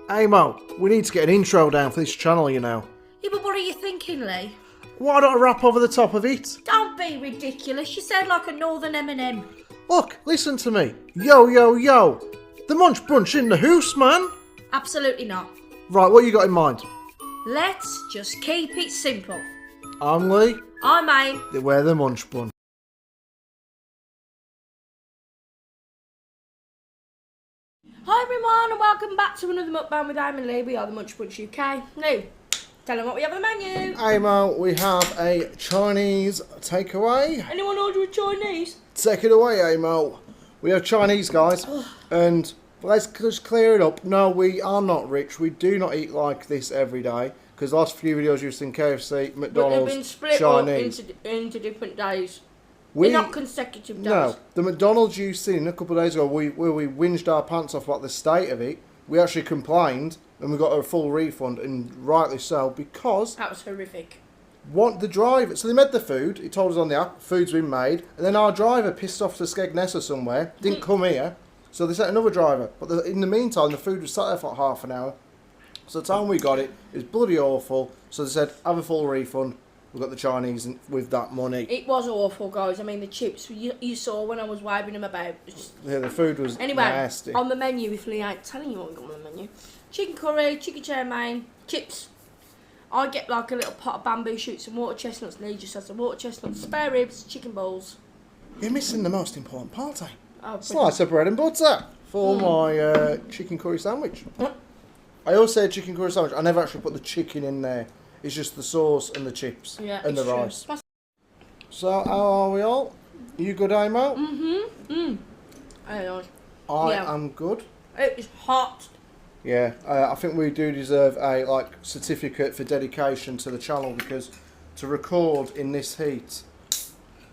Hey Mo, we need to get an intro down for this channel, you know. Yeah, but what are you thinking, Lee? Why not a rap over the top of it? Don't be ridiculous. You sound like a northern M&M. Look, listen to me. Yo, yo, yo. The Munch Brunch in the house, man. Absolutely not. Right, what you got in mind? Let's just keep it simple. I'm Lee. I'm Aim. We're the Munch Brunch. Hi everyone and welcome back to another mukbang with Aim and Lee. We are the Munch Brunch UK. Lee, tell them what we have on the menu. Hey Mo, we have a Chinese takeaway. Anyone order a Chinese? Take it away, hey Mo. We have Chinese, guys. And let's just clear it up. No, we are not rich. We do not eat like this every day. Because the last few videos you've seen KFC, McDonald's, But they've been split Chinese. up into different days. They're not consecutive days. No, the McDonald's you've seen a couple of days ago, where we whinged our pants off about the state of it, we actually complained and we got a full refund, and rightly so, because that was horrific. The driver, so they made the food, he told us on the app, food's been made, and then our driver pissed off to Skegness or somewhere, didn't come here, so they sent another driver. But in the meantime, the food was sat there for like half an hour. So the time we got it was bloody awful, so they said, have a full refund. We got the Chinese with that money. It was awful, guys. I mean, the chips you saw when I was waving them about. Yeah, the food was nasty. On the menu, if Lee ain't telling you what we got on the menu, chicken curry, chicken chow mein, chips. I get like a little pot of bamboo shoots and water chestnuts. Lee just has the water chestnuts, spare ribs, chicken balls. You're missing the most important part, eh? Oh, slice of bread and butter for my chicken curry sandwich. I always say chicken curry sandwich. I never actually put the chicken in there. It's just the sauce and the chips and the rice. True. So, how are we all? You good, Amo? I am good. It is hot. Yeah, I think we do deserve a certificate for dedication to the channel, because to record in this heat.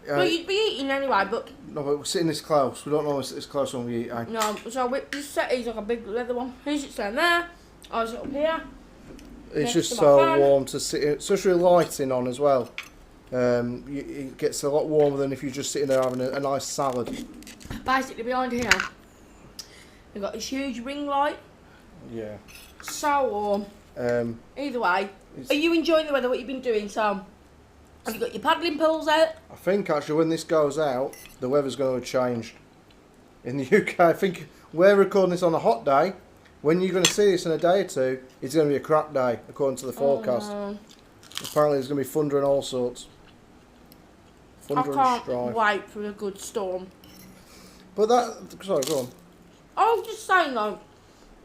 Well, you'd be eating anyway, but no, but we're sitting this close. We don't normally sit this close when we eat. Eh? No, so this settee's like a big leather one. He sits down there. I sit up here. It's just so warm to sit in, especially lighting on as well. It gets a lot warmer than if you're just sitting there having a nice salad. Basically, behind here, we've got this huge ring light. Yeah. So warm. Either way, are you enjoying the weather? What you've been doing? So, have you got your paddling pools out? I think actually when this goes out, the weather's going to have changed. In the UK, I think we're recording this on a hot day. When you're going to see this in a day or two, it's going to be a crap day, according to the forecast. Apparently there's going to be thunder and all sorts. Thunder I can't wait for a good storm. But sorry, go on. I'm just saying, like,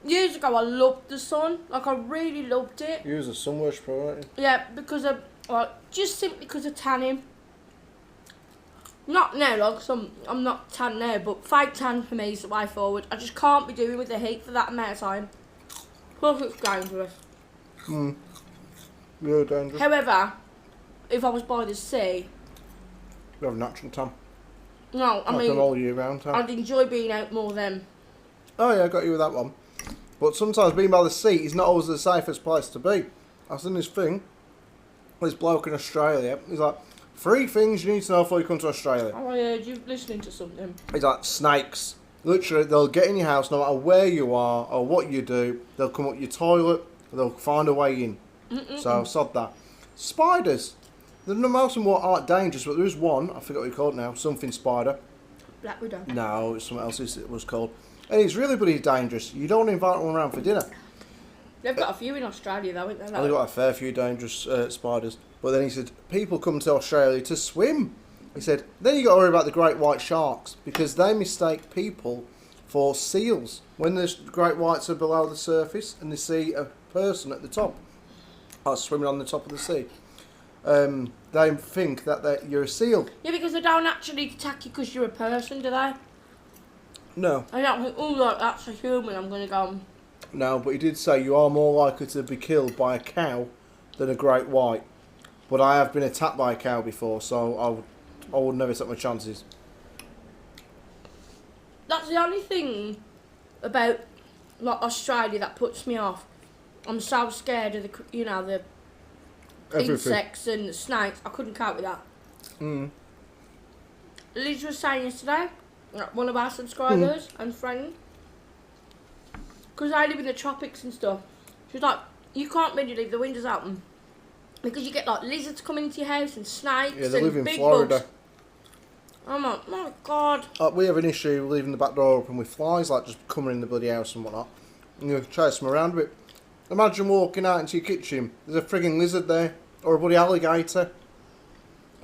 years ago I loved the sun. Like, I really loved it. You was a sun worshiper, weren't you? Yeah, because of, just simply because of tanning. Not now, like, cause I'm not tan now, but fake tan for me is the way forward. I just can't be doing with the heat for that amount of time. Plus it's dangerous. You're dangerous. However, if I was by the sea... You have a natural tan. No, I mean... all year round tan. I'd enjoy being out more then. Oh yeah, I got you with that one. But sometimes being by the sea is not always the safest place to be. I've seen this thing. This bloke in Australia, he's like... 3 things you need to know before you come to Australia. Oh, I heard you listening to something. It's like snakes. Literally, they'll get in your house no matter where you are or what you do. They'll come up your toilet. They'll find a way in. So, sod that. Spiders. They're no most of them aren't dangerous, but there is one. I forgot what you called it now. Something spider. Black widow. No, it's something else it was called. And it's really bloody dangerous. You don't want to invite one around for dinner. They've got a few in Australia though, haven't they? They've got a fair few dangerous spiders. But then he said, people come to Australia to swim. He said, then you got to worry about the great white sharks, because they mistake people for seals. When the great whites are below the surface and they see a person at the top, swimming on the top of the sea, they think that you're a seal. Yeah, because they don't actually attack you because you're a person, do they? No. I don't think, oh look, that's a human, I'm going to go... No, but he did say you are more likely to be killed by a cow than a great white. But I have been attacked by a cow before, so I would never take my chances. That's the only thing about Australia that puts me off. I'm so scared of the insects and the snakes. I couldn't cope with that. Liz was saying yesterday, one of our subscribers and friend, because I live in the tropics and stuff. She was like, you can't really leave the windows open because you get like lizards coming into your house and snakes Yeah, they and live in big Florida. bugs. I'm like, my God. We have an issue leaving the back door open with flies, like just coming in the bloody house and whatnot. And you chase them around a bit. Imagine walking out into your kitchen, there's a frigging lizard there, or a bloody alligator,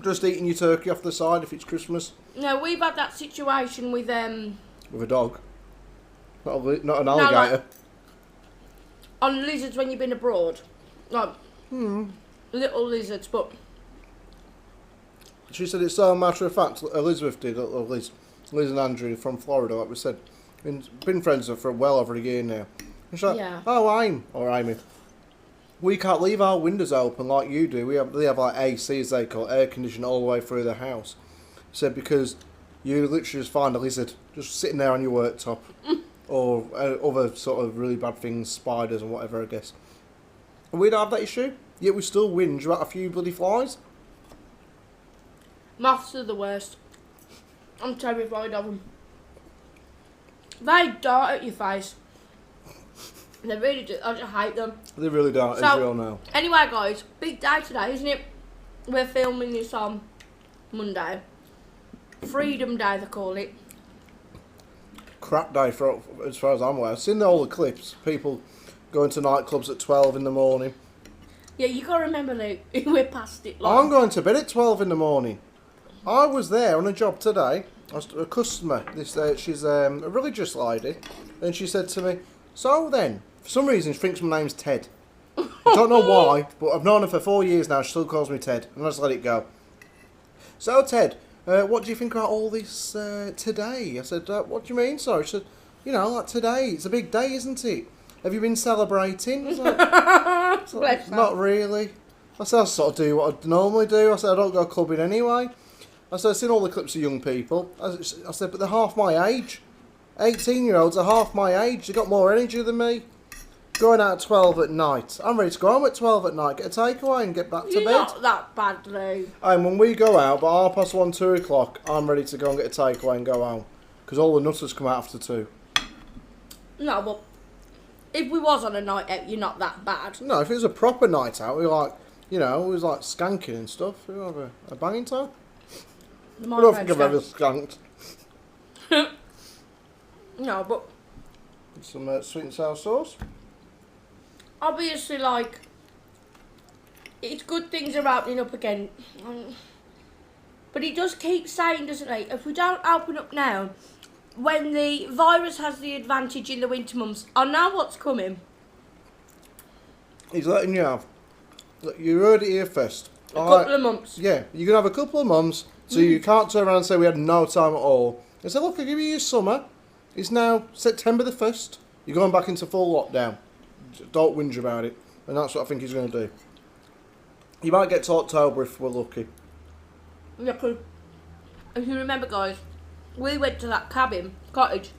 just eating your turkey off the side if it's Christmas. No, we've had that situation with With a dog. Not an alligator. like, on lizards when you've been abroad. Like, little lizards, but... She said it's so matter of fact. Elizabeth did, Liz and Andrew from Florida, like we said. Been friends with her for well over a year now. And she's like, Yeah. oh, Amy, we can't leave our windows open like you do. They have like AC, as they call it, air conditioning all the way through the house. She said because you literally just find a lizard just sitting there on your worktop. Or other sort of really bad things, spiders and whatever, I guess. And we don't have that issue, yet we still whinge about a few bloody flies. Moths are the worst. I'm terrified of them. They dart at your face. They really do. I just hate them. They really don't, as we all know. Anyway, guys, big day today, isn't it? We're filming this on Monday. Freedom Day, they call it. Crap day for as far as I'm aware. I've seen all the clips. People going to nightclubs at 12 in the morning. Yeah, you got to remember, Luke, we're past it. Like. I'm going to bed at 12 in the morning. I was there on a job today. I was a customer. She's a religious lady. And she said to me, so then, for some reason she thinks my name's Ted. I don't know why, but I've known her for 4 years now. She still calls me Ted. And I just let it go. So Ted, what do you think about all this today? I said, what do you mean? Sorry. She said, you know, like today. It's a big day, isn't it? Have you been celebrating? I was like, not really. I said, I sort of do what I normally do. I said, I don't go clubbing anyway. I said, I've seen all the clips of young people. I said, but they're half my age. 18-year-olds are half my age. They've got more energy than me. Going out at 12 at night. I'm ready to go home at 12 at night, get a takeaway and get back to You're bed. not that bad, Lou. And when we go out, by 1:30, 2 o'clock, I'm ready to go and get a takeaway and go home. Because all the nutters come out after 2. No, but if we was on a night out, you're not that bad. No, if it was a proper night out, we like, you know, we was like skanking and stuff. We have a banging time. I don't think I've ever skanked. No, but Some sweet and sour sauce. obviously, like, it's good things are opening up again. But he does keep saying, doesn't he, if we don't open up now, when the virus has the advantage in the winter months, I know what's coming. He's letting you have. Look, you heard it here first. A couple of months. Yeah, you can have a couple of months, so you can't turn around and say we had no time at all. And say, look, I'll give you your summer. It's now September the 1st. You're going back into full lockdown. Don't whinge about it. And that's what I think he's going to do. You might get to October if we're lucky. Yeah, 'cause if you remember, guys, we went to that cottage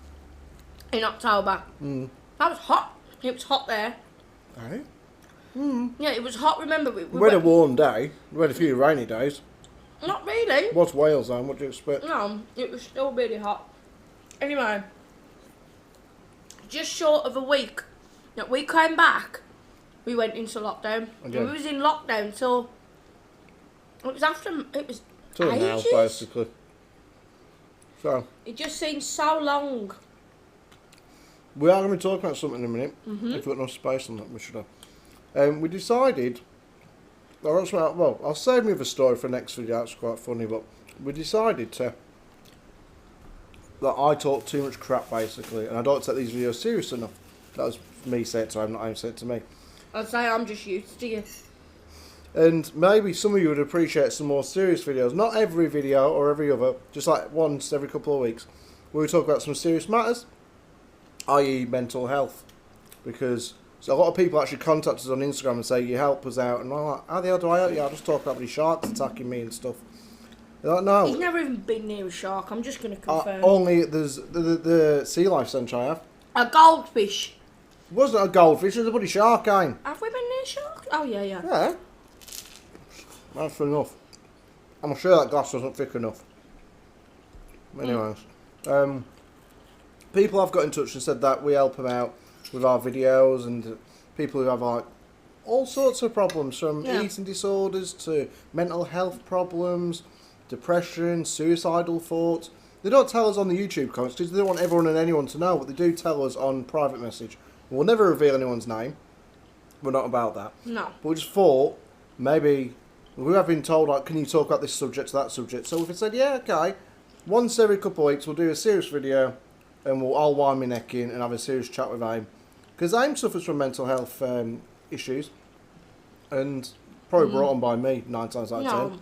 in October. That was hot. It was hot there. Right? Yeah, it was hot. Remember, we We had a warm day. We had a few rainy days. Not really. What's Wales then? What do you expect? No, it was still really hot. Anyway, just short of a week that we came back, we went into lockdown. Again. And we was in lockdown till it was after it was Till now, ages. basically. So, It just seems so long. we are going to be talking about something in a minute. If we've got enough space on that, we should have. We decided... I'll save me the story for next video. That's quite funny, but we decided that I talk too much crap, basically, and I don't take these videos serious enough. That was me saying it to him, not him saying it to me. I'd say I'm just used to you. And maybe some of you would appreciate some more serious videos. Not every video or every other, just like once every couple of weeks, where we talk about some serious matters, i.e. mental health. Because so a lot of people actually contact us on Instagram and say, you help us out. And I'm like, how the hell do I help you? I just talk about the sharks attacking me and stuff. They're like, no. He's never even been near a shark. I'm just going to confirm. Only there's the Sea Life Centre I have. A goldfish. It wasn't a goldfish, it was a bloody shark, Aim. Have we been near sharks? Oh, yeah. Yeah. That's enough. I'm sure that glass wasn't thick enough. Anyways. People have got in touch and said that we help them out with our videos, and people who have like all sorts of problems, from eating disorders to mental health problems, depression, suicidal thoughts. They don't tell us on the YouTube comments because they don't want everyone and anyone to know, but they do tell us on private message. We'll never reveal anyone's name. We're not about that. No. But we just thought, maybe, we have been told, like, can you talk about this subject, that subject? So we said, yeah, okay. Once every couple of weeks, we'll do a serious video, and I'll wind my neck in and have a serious chat with Aim. Because Aim suffers from mental health issues, and probably brought on by me 9 times out of 10.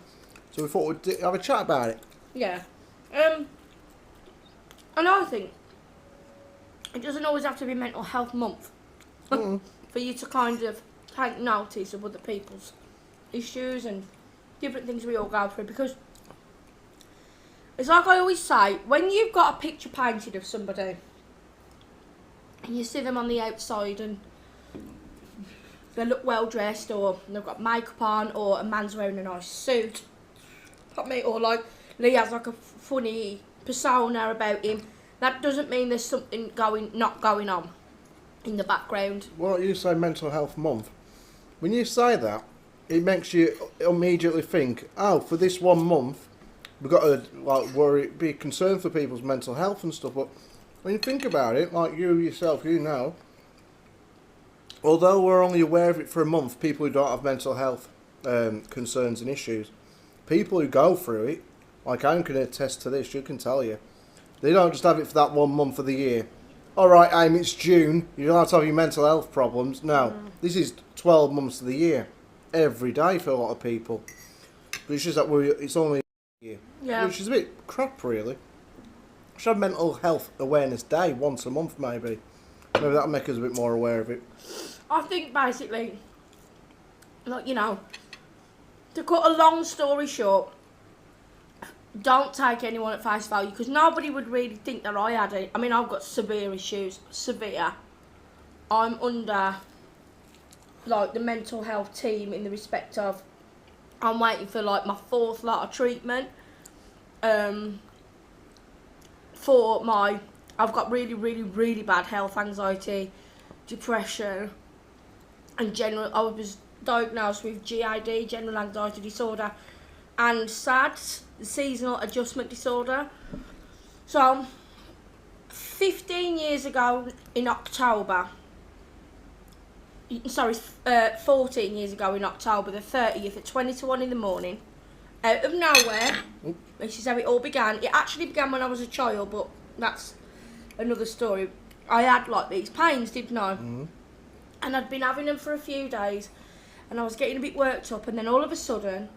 So we thought we'd have a chat about it. Yeah. And I think it doesn't always have to be Mental Health Month for you to kind of take notice of other people's issues and different things we all go through, because it's like I always say, when you've got a picture painted of somebody and you see them on the outside and they look well dressed, or they've got makeup on, or a man's wearing a nice suit, or like Lee has like a funny persona about him, that doesn't mean there's something not going on in the background. Well, you say Mental Health Month. When you say that, it makes you immediately think, oh, for this 1 month, we've got to like worry, be concerned for people's mental health and stuff. But when you think about it, like you yourself, you know, although we're only aware of it for a month, people who don't have mental health concerns and issues, people who go through it, like I can attest to this, you can tell you, they don't just have it for that 1 month of the year. Alright, Aim, it's June, you don't have to have your mental health problems. No, this is 12 months of the year. Every day for a lot of people. But it's just that it's only a year. Yeah. Which is a bit crap, really. We should have Mental Health Awareness Day once a month, maybe. Maybe that'll make us a bit more aware of it. I think basically, like, you know, to cut a long story short, don't take anyone at face value, because nobody would really think that I had it. I mean, I've got severe issues, severe. I'm under, like, the mental health team in the respect of, I'm waiting for, like, my 4th lot of treatment. I've got really, really, really bad health anxiety, depression, and I was diagnosed with GAD, general anxiety disorder, and SADS, seasonal adjustment disorder. So, 15 years ago in October, 14 years ago in October the 30th at 20 to 1 in the morning, out of nowhere, this is how it all began. It actually began when I was a child, but that's another story. I had like these pains, didn't I? And I'd been having them for a few days, and I was getting a bit worked up, and then all of a sudden,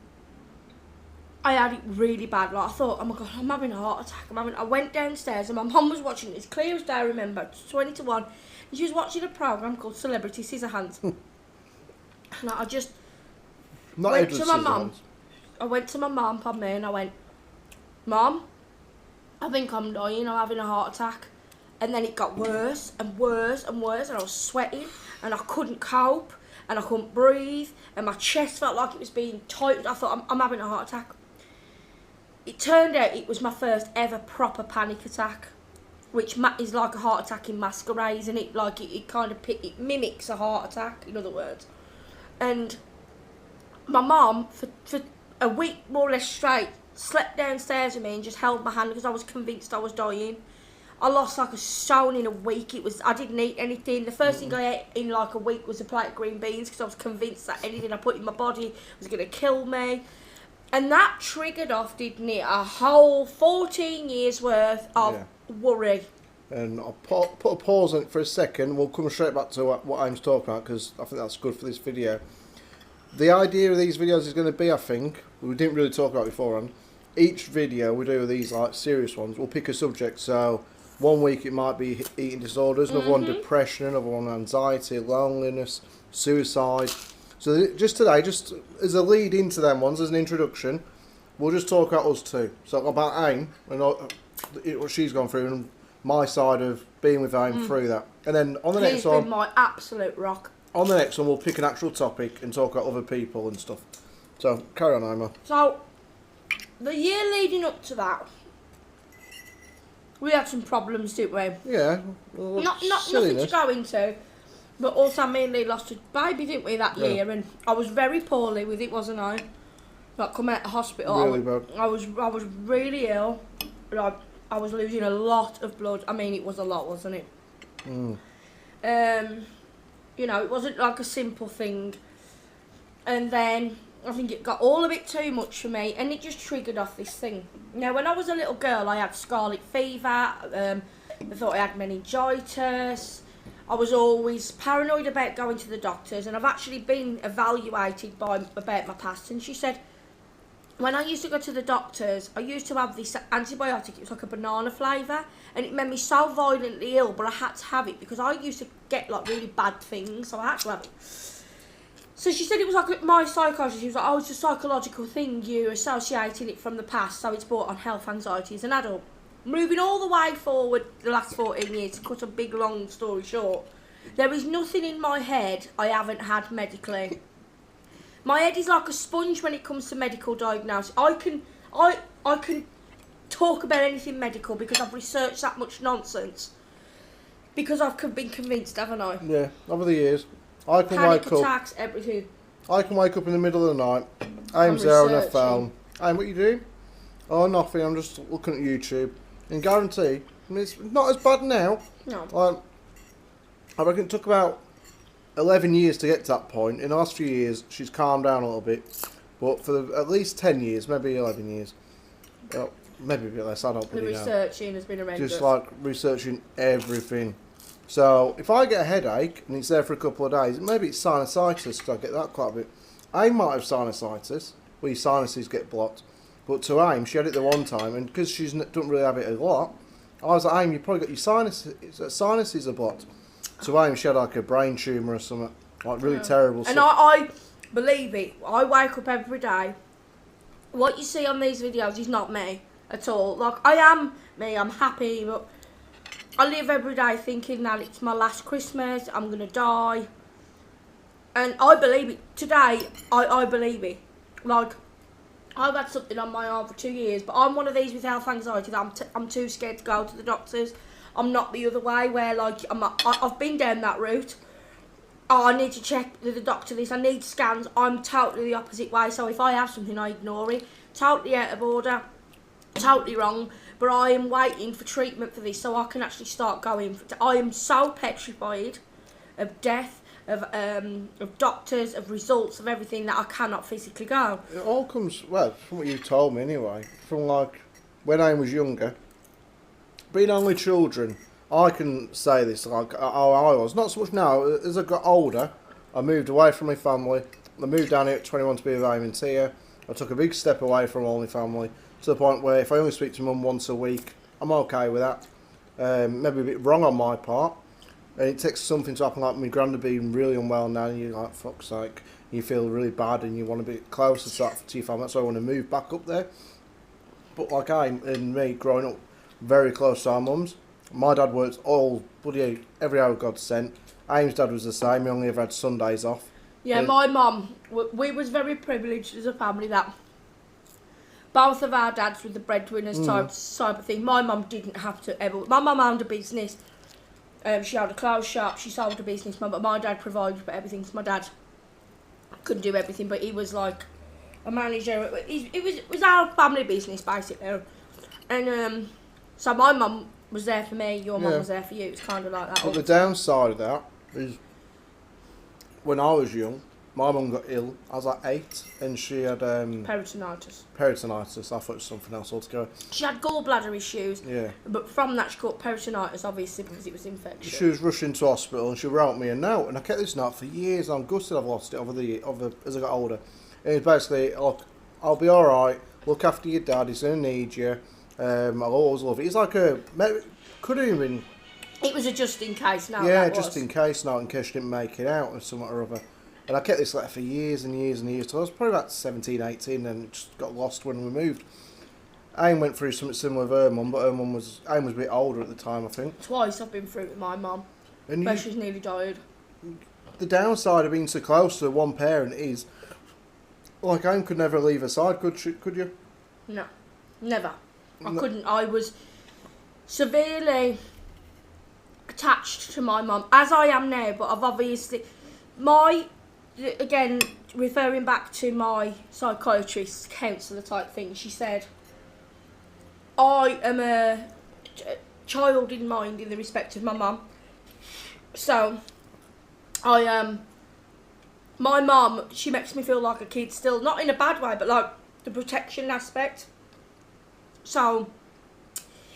I had it really bad. Like, I thought, oh my God, I'm having a heart attack. I went downstairs, and my mum was watching it. It's clear as day, I remember, 20 to 1, and she was watching a programme called Celebrity Scissorhands. And I just went to my mum. I went to my mum, and I went, Mum, I think I'm dying, I'm having a heart attack. And then it got worse and worse and worse, and I was sweating, and I couldn't cope, and I couldn't breathe, and my chest felt like it was being tightened. I thought, I'm having a heart attack. It turned out it was my first ever proper panic attack, which is like a heart attack in masquerade, isn't it? Like it kind of it mimics a heart attack, in other words. And my mum, for a week more or less straight, slept downstairs with me and just held my hand because I was convinced I was dying. I lost like a stone in a week. I didn't eat anything. The first thing I ate in like a week was a plate of green beans because I was convinced that anything I put in my body was going to kill me. And that triggered off, didn't it, a whole 14 years worth of worry. And I'll put a pause on it for a second. We'll come straight back to what I'm talking about, because I think that's good for this video. The idea of these videos is going to be, I think, we didn't really talk about beforehand, each video we do these like serious ones, we'll pick a subject. So 1 week it might be eating disorders, another one depression, another one anxiety, loneliness, suicide. So just today, just as a lead into them ones, as an introduction, we'll just talk about us two. So about Aim and what she's gone through, and my side of being with Aim through that. And then on the next one, he's been my absolute rock. On the next one, we'll pick an actual topic and talk about other people and stuff. So carry on, Emma. So the year leading up to that, We had some problems, didn't we? Yeah. Well, Not nothing silliness. to go into. But also me and Lee lost a baby, didn't we, that year? And I was very poorly with it, wasn't I? Like, come out of hospital. Really bad. I was really ill. Like, I was losing a lot of blood. I mean, it was a lot, wasn't it? You know, it wasn't like a simple thing. And then I think it got all a bit too much for me, and it just triggered off this thing. Now, when I was a little girl, I had scarlet fever. I thought I had meningitis. I was always paranoid about going to the doctors, and I've actually been evaluated about my past. And she said, when I used to go to the doctors, I used to have this antibiotic. It was like a banana flavour, and it made me so violently ill, but I had to have it because I used to get like really bad things, so I had to have it. So she said it was like my psychologist. She was like, oh, it's a psychological thing. You associated it from the past, so it's brought on health anxiety as an adult. Moving all the way forward the last 14 years, to cut a big long story short, there is nothing in my head I haven't had medically. My head is like a sponge when it comes to medical diagnosis. I can talk about anything medical because I've researched that much nonsense. Because I've been convinced, haven't I? Yeah, over the years. I can Panic wake up. attacks, everything. I can wake up in the middle of the night. Aim's there on her phone. Aim, what you doing? Oh, nothing. I'm just looking at YouTube. And guarantee, I mean, it's not as bad now. No. I reckon it took about 11 years to get to that point. In the last few years, she's calmed down a little bit. But for at least 10 years, maybe 11 years, maybe a bit less, I don't The really know. researching has been horrendous. Just like researching everything. So if I get a headache and it's there for a couple of days, maybe it's sinusitis, because I get that quite a bit. Aim might have sinusitis, where your sinuses get blocked. But to Aim, she had it the one time, and because she doesn't really have it a lot, I was like, Aim, you probably got your sinuses are blocked. To Aim, she had like a brain tumour or something, like really terrible and stuff. I believe it, I wake up every day. What you see on these videos is not me at all. Like, I am me, I'm happy, but I live every day thinking that it's my last Christmas, I'm going to die. And I believe it. Today, I believe it. Like, I've had something on my arm for 2 years, but I'm one of these with health anxiety that I'm too scared to go to the doctors. I'm not the other way where, like, I've been down that route. Oh, I need to check with the doctor this, I need scans. I'm totally the opposite way, so if I have something, I ignore it. Totally out of order, totally wrong, but I am waiting for treatment for this so I can actually start going. I am so petrified of death, of doctors, of results, of everything that I cannot physically go. It all comes, well, from what you told me anyway, from like when I was younger, being only children, I can say this like how I was. Not so much now. As I got older, I moved away from my family. I moved down here at 21 to be with Aim and Tia. I took a big step away from all my family to the point where if I only speak to Mum once a week, I'm okay with that. Maybe a bit wrong on my part. And it takes something to happen like my granddad being really unwell now and you're like, fuck's sake, you feel really bad and you want to be closer to your family, so I want to move back up there. But like Aim and me growing up very close to our mums, my dad worked every hour God sent. Aim's dad was the same, he only ever had Sundays off. Yeah, my mum, we was very privileged as a family that both of our dads were the breadwinners type of thing. My mum didn't have to ever. My mum owned a business. She had a clothes shop. She sold a business. But my dad provided for everything. So my dad couldn't do everything, but he was like a manager. It was our family business basically. And so my mum was there for me. Your mum was there for you. It's kind of like that. But the downside of that is, when I was young, my mum got ill. I was like 8, and she had peritonitis. Peritonitis. I thought it was something else altogether. She had gallbladder issues. Yeah. But from that, she got peritonitis, obviously, because it was infectious. She was rushed into hospital, and she wrote me a note, and I kept this note for years. I'm gutted I've lost it as I got older. And it's basically, look, I'll be all right. Look after your dad. He's gonna need you. I'll always love you. It's like could have been. It was a just in case now. Yeah, just in case now, in case she didn't make it out or something or other. And I kept this letter for years and years and years. So I was probably about 17, 18 and it just got lost when we moved. Aim went through something similar with her mum, but Aim was a bit older at the time, I think. Twice I've been through it with my mum. But she's nearly died. The downside of being so close to one parent is, like, Aim could never leave her side, could you? No, never. I couldn't. I was severely attached to my mum, as I am now, but I've obviously, again, referring back to my psychiatrist, counsellor type thing, she said, I am a child in mind in the respect of my mum. So, my mum, she makes me feel like a kid still, not in a bad way, but like the protection aspect. So,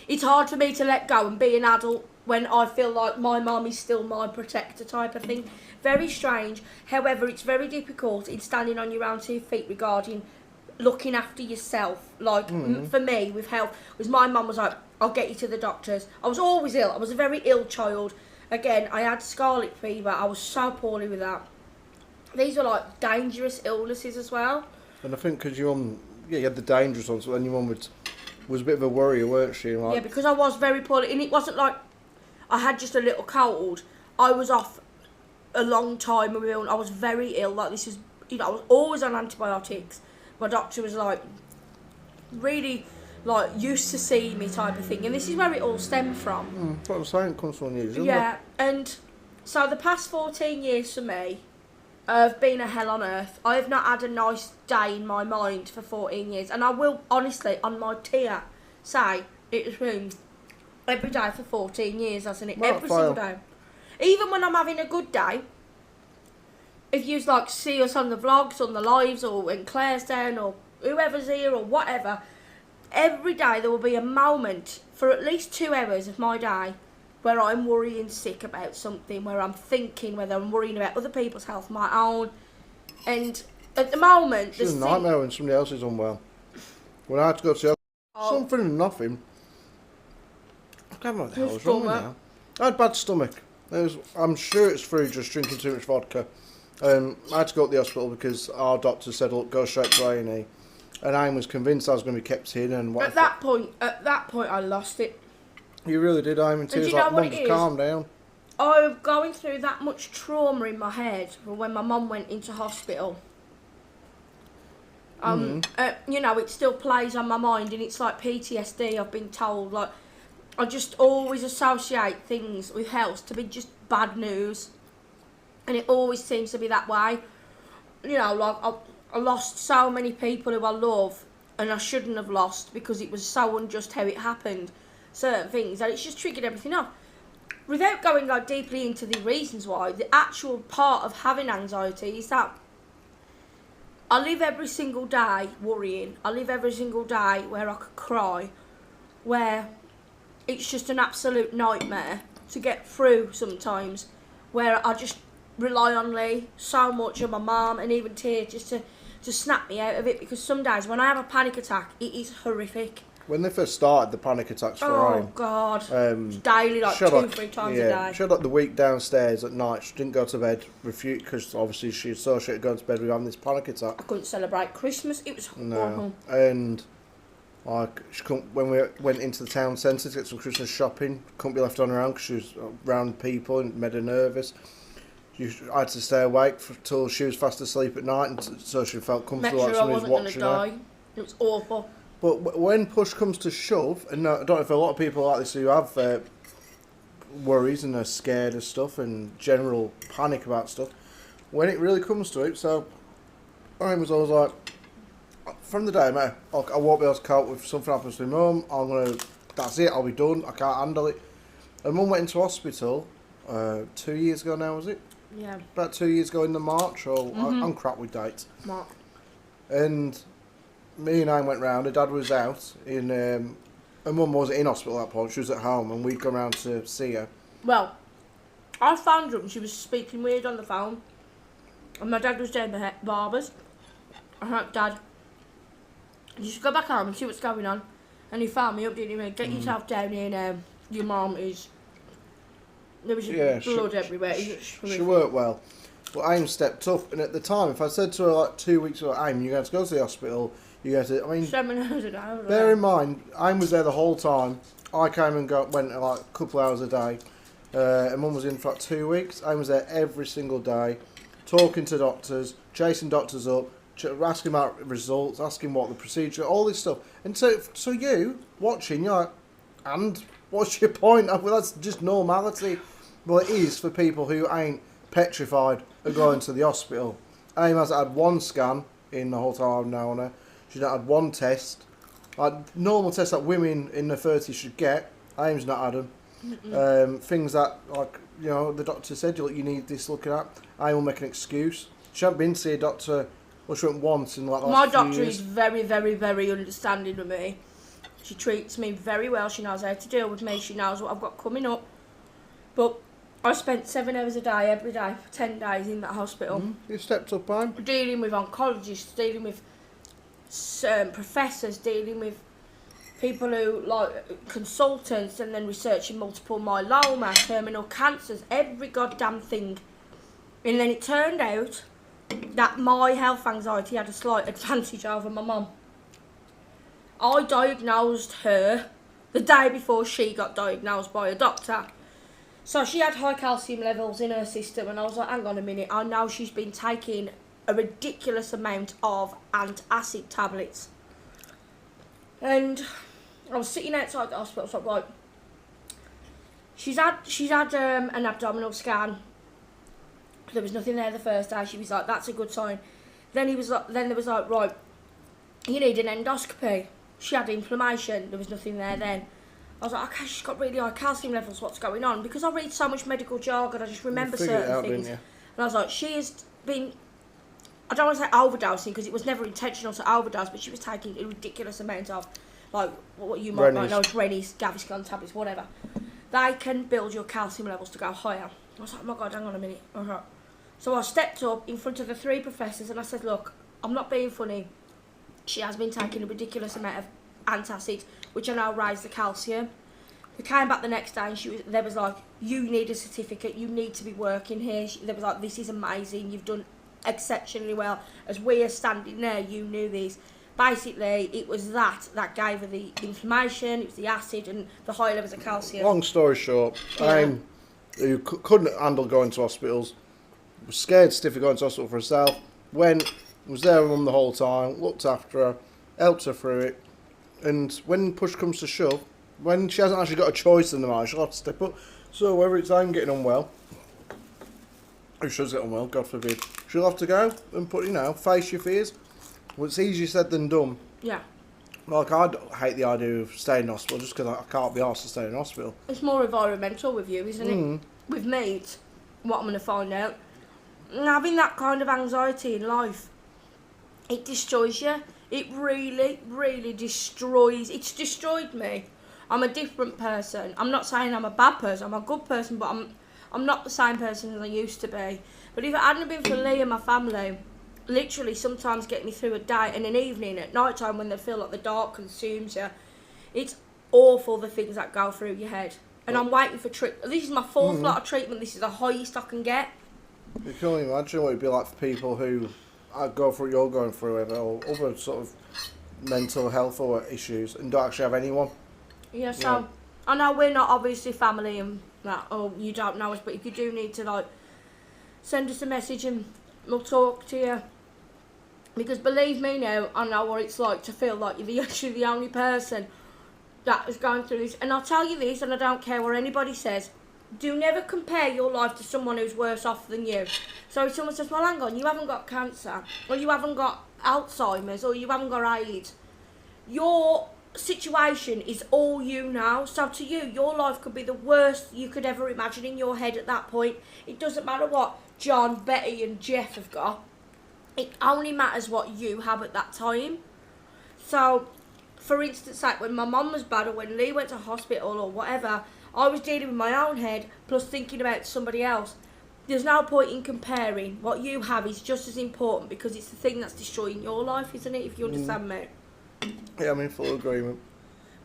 it's hard for me to let go and be an adult when I feel like my mum is still my protector type of thing. Very strange. However, it's very difficult in standing on your own 2 feet regarding looking after yourself. Like, for me, with health, because my mum was like, I'll get you to the doctors. I was always ill. I was a very ill child. Again, I had scarlet fever. I was so poorly with that. These were like dangerous illnesses as well. And I think because you had the dangerous ones, and your mum was a bit of a worrier, weren't she? Like, yeah, because I was very poorly, and it wasn't like I had just a little cold. I was off a long time with ill. I was very ill. Like, this is, I was always on antibiotics. My doctor was like really like used to seeing me type of thing, and this is where it all stemmed from. What I'm saying, it comes from you, doesn't it? Yeah, and so the past 14 years for me have been a hell on earth. I have not had a nice day in my mind for 14 years, and I will honestly, on my tear, say it has been every day for 14 years, hasn't it? Every single day. Even when I'm having a good day, if you like see us on the vlogs, on the lives, or when Claire's down, or whoever's here, or whatever, every day there will be a moment for at least 2 hours of my day where I'm worrying sick about something, where I'm thinking, whether I'm worrying about other people's health, my own. And at the moment, it's a nightmare when somebody else is unwell. When I had to go to something and nothing, I can't remember what the hell was wrong with me now. I had bad stomach. I'm sure it's through just drinking too much vodka. I had to go to the hospital because our doctor said, look, go straight to A&E. And I was convinced I was going to be kept in. And at that point, I lost it. You really did, I'm in tears. Like, Mum, just calm down. I'm going through that much trauma in my head from when my mum went into hospital. You know, it still plays on my mind, and it's like PTSD. I've been told, like, I just always associate things with health to be just bad news, and it always seems to be that way. You know, like I lost so many people who I love, and I shouldn't have lost because it was so unjust how it happened. Certain things, and it's just triggered everything off. Without going like deeply into the reasons why, the actual part of having anxiety is that I live every single day worrying. I live every single day where I could cry, where it's just an absolute nightmare to get through sometimes, where I just rely on Lee so much, and my mum, and even Tia, just to snap me out of it, because some days when I have a panic attack, it is horrific. When they first started the panic attacks for Ryan, God, daily, like 2-3 times a day. She had like the week downstairs at night. She didn't go to bed, because obviously she associated going to bed with having this panic attack. I couldn't celebrate Christmas. It was horrible. And like she couldn't, when we went into the town centre to get some Christmas shopping, couldn't be left on her own because she was around people and made her nervous. I had to stay awake till she was fast asleep at night, and so she felt comfortable like somebody was watching her. It was awful. But when push comes to shove, and I don't know if a lot of people like this who have worries and are scared of stuff and general panic about stuff, when it really comes to it, so I was always like, from the day, mate, I won't be able to cope if something happens to Mum. That's it, I'll be done, I can't handle it. And Mum went into hospital 2 years ago now, was it? Yeah. About 2 years ago in the March, or I'm crap with dates. March. And me and I went round, her dad was out, her mum wasn't in hospital at that point, she was at home, and we'd gone round to see her. Well, I found her and she was speaking weird on the phone, and my dad was down the barbers. I went, Dad, you should go back home and see what's going on. And he found me up, didn't he? Get yourself down here now, your mum is... There was blood everywhere. She worked well. But Aim stepped up, and at the time, if I said to her like 2 weeks ago, Aim, you're going to go to the hospital, you go to... I mean, 7 hours a day. Bear in mind, Aim was there the whole time. I came and went like a couple hours a day. And Mum was in for like 2 weeks. Aim was there every single day, talking to doctors, chasing doctors up, asking about results, asking what the procedure, all this stuff. And so you, watching, you're like, and What's your point? Well, that's just normality. Well, it is for people who ain't petrified of going to the hospital. Aim has had one scan in the whole time I've known her. She's not had one test. Like normal tests that women in their 30s should get. Aim's not had them. Things that, like, you know, the doctor said you need this looking at. Aim will make an excuse. She hasn't been to see a doctor. Well, she went once in like the last few years. My doctor is very, very, very understanding with me. She treats me very well. She knows how to deal with me. She knows what I've got coming up. But I spent 7 hours a day, every day, for 10 days in that hospital. You stepped up, Aim. Dealing with oncologists, dealing with professors, dealing with people who, like, consultants, and then researching multiple myeloma, terminal cancers, every goddamn thing. And then it turned out that my health anxiety had a slight advantage over my mum. I diagnosed her the day before she got diagnosed by a doctor. So she had high calcium levels in her system, and I was like, hang on a minute, I know she's been taking a ridiculous amount of antacid tablets. And I was sitting outside the hospital, so I was like, she's had an abdominal scan. There was nothing there the first day. She was like, that's a good sign. Then there was like, right, you need an endoscopy. She had inflammation. There was nothing there then. I was like, okay, she's got really high calcium levels. What's going on? Because I read so much medical jargon, I just remember certain things. And I was like, she has been, I don't want to say overdosing because it was never intentional to overdose, but she was taking a ridiculous amount of, like, what you might know as Rennies, Gaviscon tablets, whatever. They can build your calcium levels to go higher. I was like, oh my God, hang on a minute. Okay. So I stepped up in front of the 3 professors and I said, look, I'm not being funny. She has been taking a ridiculous amount of antacids, which I know raise the calcium. We came back the next day and they was like, you need a certificate, you need to be working here. They was like, this is amazing, you've done exceptionally well. As we are standing there, you knew this. Basically, it was that gave her the inflammation, it was the acid and the high levels of calcium. Long story short, who couldn't handle going to hospitals, was scared stiff of going to hospital for herself, went, was there with mum the whole time, looked after her, helped her through it, and when push comes to shove, when she hasn't actually got a choice in the matter, she'll have to step up. So whether it's I'm getting unwell, or she's getting unwell, God forbid, she'll have to go and face your fears. Well, it's easier said than done. Yeah. Like, I hate the idea of staying in hospital just because I can't be asked to stay in hospital. It's more environmental with you, isn't it? With me, it's what I'm going to find out. And having that kind of anxiety in life, it destroys you. It really, really destroys. It's destroyed me. I'm a different person. I'm not saying I'm a bad person. I'm a good person, but I'm not the same person as I used to be. But if it hadn't been for Lee and my family, literally sometimes get me through a day and an evening at night time when they feel like the dark consumes you, it's awful the things that go through your head. And I'm waiting for treatment. This is my 4th lot of treatment. This is the highest I can get. You can only imagine what it'd be like for people who go through what you're going through, or other sort of mental health or issues, and don't actually have anyone. Yeah, so I know we're not obviously family and that, or you don't know us, but if you do need to, like, send us a message and we'll talk to you. Because believe me now, I know what it's like to feel like you're actually the only person that is going through this. And I'll tell you this, and I don't care what anybody says, do never compare your life to someone who's worse off than you. So if someone says, well, hang on, you haven't got cancer, or you haven't got Alzheimer's, or you haven't got AIDS, your situation is all you know. So to you, your life could be the worst you could ever imagine in your head at that point. It doesn't matter what John, Betty and Jeff have got. It only matters what you have at that time. So, for instance, like when my mum was bad or when Lee went to hospital or whatever, I was dealing with my own head plus thinking about somebody else. There's no point in comparing. What you have is just as important because it's the thing that's destroying your life, isn't it, if you understand me? Yeah, I'm in full agreement.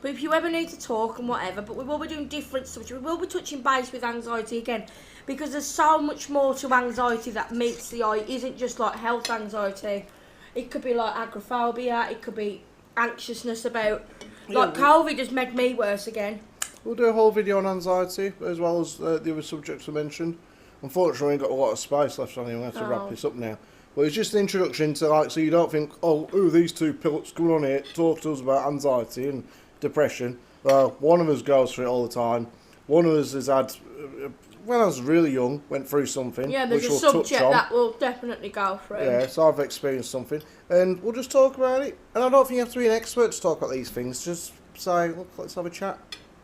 But if you ever need to talk and whatever, but we will be doing different stuff. We will be touching base with anxiety again because there's so much more to anxiety that meets the eye. It isn't just like health anxiety. It could be like agoraphobia. It could be anxiousness about... Like COVID has made me worse again. We'll do a whole video on anxiety as well as the other subjects I mentioned. Unfortunately, we've got a lot of space left on here. We have to wrap this up now. But it's just an introduction to, like, so you don't think, oh, these two pillars coming on here talk to us about anxiety and depression. Well, one of us goes through it all the time. One of us has had, when I was really young, went through something. Yeah, there's which a we'll touch subject on. that we'll definitely go through. Yeah, so I've experienced something, and we'll just talk about it. And I don't think you have to be an expert to talk about these things. Just say, look, let's have a chat.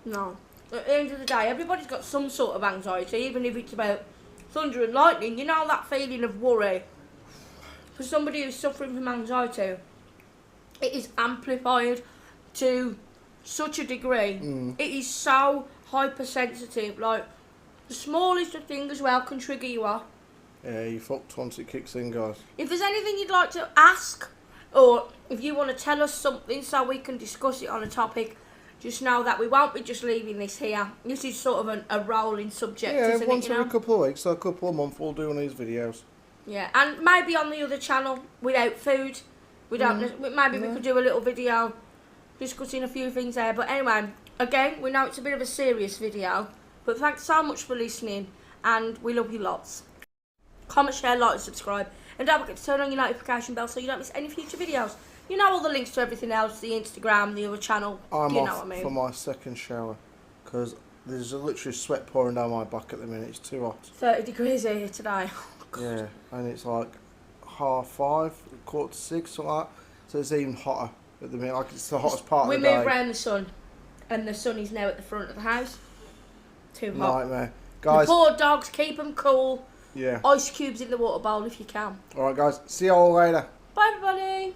No. At the end of the day, everybody's got some sort of anxiety, even if it's about thunder and lightning. You know that feeling of worry? For somebody who's suffering from anxiety, it is amplified to such a degree. It is so hypersensitive. Like, the smallest of things as well can trigger you off. Yeah, you fucked once it kicks in, guys. If there's anything you'd like to ask, or if you want to tell us something so we can discuss it on a topic, just know that we won't be just leaving this here. This is sort of a rolling subject, Yeah, isn't once it? You know? every couple of weeks, so a couple of months, we'll do one of these videos. Yeah, and maybe on the other channel without food. We don't. Maybe we could do a little video discussing a few things there. But anyway, again, we know it's a bit of a serious video, but thanks so much for listening, and we love you lots. Comment, share, like, and subscribe, and don't forget to turn on your notification bell so you don't miss any future videos. You know all the links to everything else, the Instagram, the other channel. I'm you off know what I mean. for my second shower because there's literally sweat pouring down my back at the minute. It's too hot. 30 degrees here today. Yeah, and it's like 5:30, 5:45, something like that. So it's even hotter at the minute. Like it's the hottest part We of the day. moved around the sun, and the sun is now at the front of the house. Too hot. Nightmare, The guys. poor dogs, keep them cool. Yeah. Ice cubes in the water bowl if you can. All right, guys. See you all later. Bye, everybody.